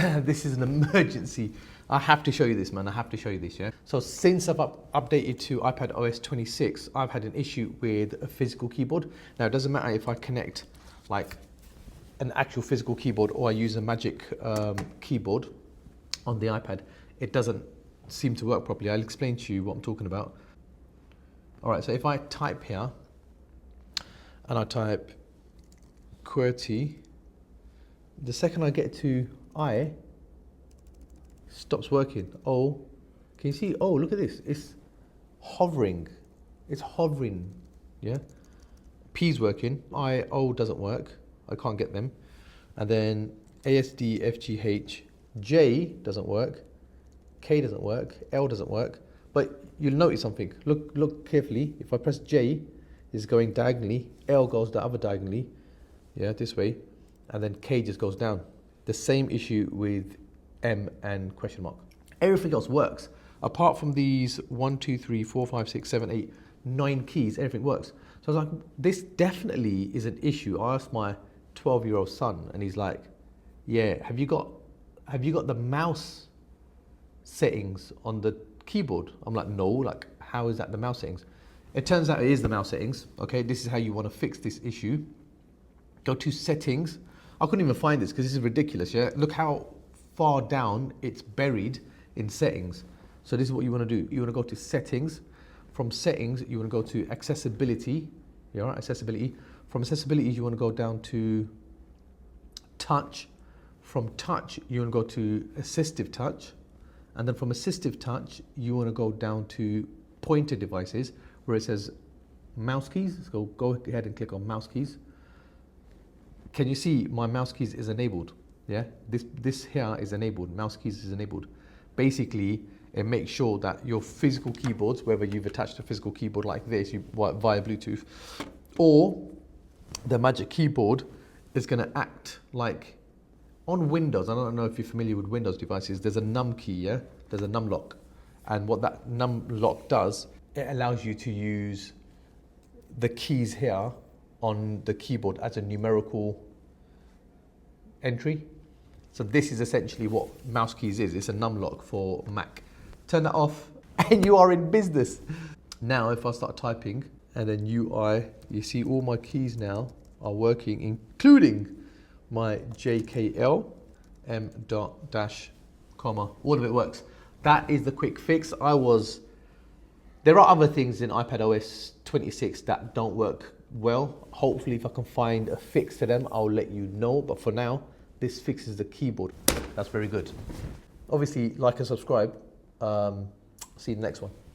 This is an emergency. I have to show you this, man. I have to show you this, yeah? So since I've updated to iPadOS26, I've had an issue with a physical keyboard. Now, it doesn't matter if I connect like an actual physical keyboard or I use a magic keyboard on the iPad. It doesn't seem to work properly. I'll explain to you what I'm talking about. All right, so if I type here and I type QWERTY, the second I get to I, stops working. O, can you see? Oh, look at this. It's hovering. It's hovering. Yeah. P's working. I, O doesn't work. I can't get them. And then ASD, FGH, J doesn't work. K doesn't work. L doesn't work. But you'll notice something. Look carefully. If I press J, it's going diagonally. L goes the other diagonally. Yeah, this way. And then K just goes down. The same issue with M and question mark. Everything else works. Apart from these 1, 2, 3, 4, 5, 6, 7, 8, 9 keys, everything works. So I was like, this definitely is an issue. I asked my 12-year-old son and he's like, yeah, have you got the mouse settings on the keyboard? I'm like, no, like how is that the mouse settings? It turns out it is the mouse settings. Okay, this is how you want to fix this issue. Go to settings. I couldn't even find this because this is ridiculous, yeah? Look how far down it's buried in settings. So this is what you want to do. You want to go to settings. From settings, you want to go to accessibility. Yeah, right, accessibility. From accessibility, you want to go down to touch. From touch, you want to go to assistive touch. And then from assistive touch, you want to go down to pointer devices where it says mouse keys. So go ahead and click on mouse keys. Can you see my mouse keys is enabled? Yeah, this here is enabled. Mouse keys is enabled. Basically, it makes sure that your physical keyboards, whether you've attached a physical keyboard like this via Bluetooth, or the Magic Keyboard is going to act like on Windows. I don't know if you're familiar with Windows devices. There's a num key, yeah. There's a num lock, and what that num lock does, it allows you to use the keys here on the keyboard as a numerical entry. So this is essentially what mouse keys is. It's a num lock for Mac. Turn that off and you are in business. Now if I start typing and then UI, you see all my keys now are working, including my JKL, M dot dash comma, all of it works. That is the quick fix. There are other things in iPadOS 26 that don't work well. Hopefully if I can find a fix to them, I'll let you know. But for now, this fixes the keyboard. That's very good. Obviously, like and subscribe. See you in the next one.